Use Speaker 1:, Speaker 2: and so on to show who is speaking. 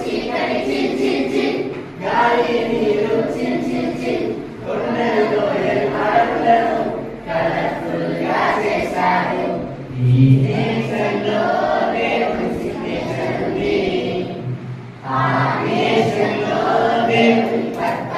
Speaker 1: చీకటి చిన్ చిన్ చిన్, గాలి నీరు చిన్ చిన్ చిన్, కొండల్లో అడవులను కలర్ఫుల్ గా చేశారు. ఈ దేశంలో దేవుడి సిగ్నేచర్ ఉంది, ఆ దేశంలో దేవుడి పట్ట